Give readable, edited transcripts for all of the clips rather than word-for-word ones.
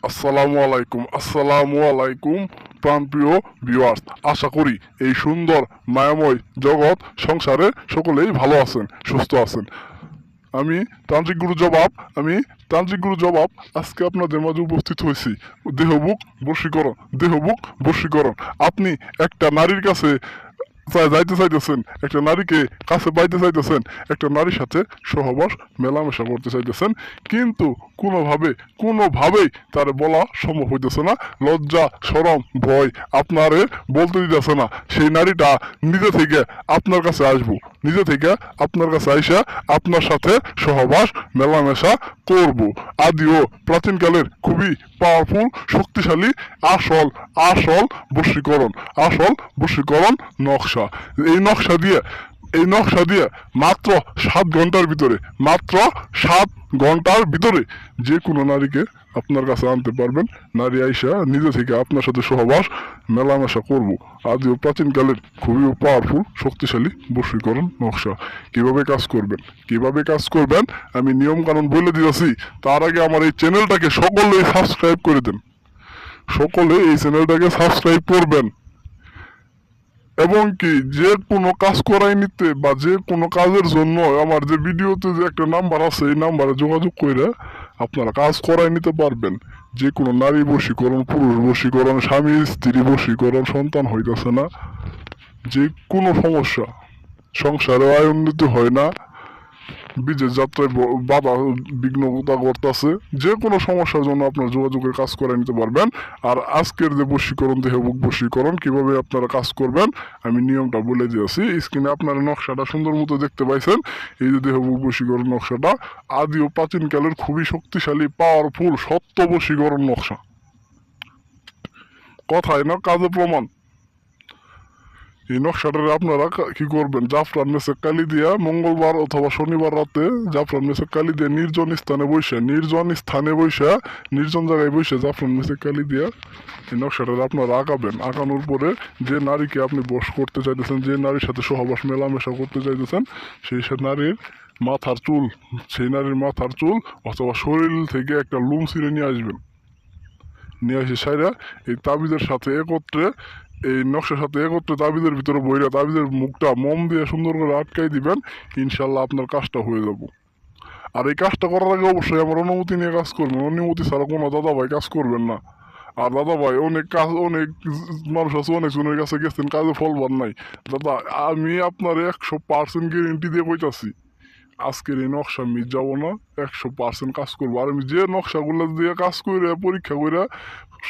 আসসালামু আলাইকুম প্রাণপ্রিয় ভিউয়ার্স, আশা করি এই সুন্দর মায়াময় জগৎ সংসারে সকলেই ভালো আছেন, সুস্থ আছেন। আমি তান্ত্রিক গুরু জবাব আজকে আপনাদের মাঝে উপস্থিত হয়েছি। দেহবুক বশীকরণ। আপনি একটা নারীর কাছে যাইতে চাইতেছেন, একটা নারীকে কাছে পাইতে চাইতেছেন, একটা নারীর সাথে সহবাস মেলামেশা করতে চাইতেছেন, কিন্তু কোনোভাবেই তার বলা সম্ভব হইতেছে না। লজ্জা শরম ভয় আপনারে বলতে দিতেছে না। সেই নারীটা নিজে থেকে আপনার কাছে আসবো, নিজে থেকে আপনার কাছে আইসা আপনার সাথে সহবাস মেলামেশা করব। আদিও প্রাচীনকালের খুবই পাওয়ারফুল শক্তিশালী আসল আসল বশীকরণ নকশা। এই নকশা দিয়ে মাত্র 7 ঘন্টার ভিতরে যে কোনো নারীকে আপনার কাছে আনতে পারবেন। নারী আইসা নিজে থেকে আপনার সাথে সহবাস মেলামেশা করব। আদিও প্রাচীনকালের খুবই পাওয়ারফুল শক্তিশালী বশীকরণ নকশা। কিভাবে কাজ করবেন আমি নিয়ম কানুন বলে দিয়েছি। তার আগে আমার এই চ্যানেলটাকে সকলেই সাবস্ক্রাইব করে দেন। সকলে এই চ্যানেলটাকে সাবস্ক্রাইব করবেন এবং কি যে কোনো কাজ করাই নিতে বা যে কোনো কাজের জন্য আমার যে ভিডিওতে যে একটা নাম্বার আছে এই নাম্বারে যোগাযোগ করে আপনারা কাজ করাই নিতে পারবেন। যে কোনো নারী বশীকরণ, পুরুষ বশীকরণ, স্বামী স্ত্রী বশীকরণ, সন্তান হইতেছে না, যে কোনো সমস্যা, সংসারে আয় উন্নতি হয় না, বিদেশ যাত্রায় বাধা বিঘ্নতা করতেছে, যে কোনো সমস্যার জন্য আপনার যোগাযোগের কাজ করে নিতে পারবেন। আর আজকের যে বশীকরণ, দেহবুক বশীকরণ কিভাবে আপনারা কাজ করবেন আমি নিয়মটা বলে দিয়েছি। স্ক্রিনে আপনারা নকশাটা সুন্দর মতো দেখতে পাইছেন। এই যে দেহবুক বশীকরণ নকশাটা আদি ও প্রাচীনকালের খুবই শক্তিশালী পাওয়ারফুল সত্য বশীকরণ নকশা। কথায় না কাজে প্রমাণ। এই নকশাটারে আপনারা কি করবেন, জাফরান মেসে কালি দিয়া মঙ্গলবার অথবা শনিবার রাতে জাফরান মেসে কালি দিয়ে নির্জন জায়গায় বসে জাফরান মেসে কালি দিয়া এই নকশাটারে আপনারা আঁকাবেন। আঁকানোর পরে যে নারীকে আপনি বশ করতে চাইতেছেন, যে নারীর সাথে সহবাস মেলামেশা করতে চাইতেছেন, সেই নারীর মাথার চুল অথবা শরীর থেকে একটা লুম ছিঁড়ে নিয়ে আসবেন। নিয়ে আসে সাইরা এই তাবিজের সাথে একত্রে, এই নকশার সাথে একত্রে তাবিজের ভিতরে বইরা তাবিজের মুখটা মোম দিয়ে সুন্দর করে আটকাই দিবেন। ইনশাল্লাহ আপনার কাজটা হয়ে যাব। আর এই কাজটা করার আগে অবশ্যই আমার অনুমতি নিয়ে কাজ করবেন। অনুমতি ছাড়া কোনো দাদাভাই কাজ করবেন না। আর দাদাভাই অনেক মানুষ আছে, অনেক জনের কাছে গেছেন, কাজে ফল পান নাই। দাদা আমি আপনার 100% গ্যারেন্টি দিয়ে কইতাছি, আজকের এই নকশা মিস যাবো না, 100% কাজ করবো। আর আমি যে নকশাগুলো দিয়ে কাজ করে পরীক্ষা করে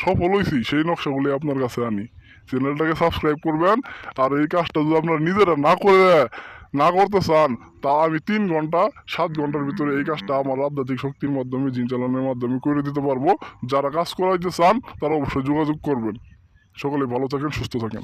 সফল হয়েছি সেই নকশাগুলি আপনার কাছে আনি। চ্যানেলটাকে সাবস্ক্রাইব করবেন। আর এই কাজটা যদি আপনারা নিজেরা না করতে চান, তা আমি 7 ঘন্টার ভিতরে এই কাজটা আমার আধ্যাত্মিক শক্তির মাধ্যমে, জিন চালানোর মাধ্যমে করে দিতে পারবো। যারা কাজ করাইতে চান তারা অবশ্যই যোগাযোগ করবেন। সকলে ভালো থাকেন, সুস্থ থাকেন।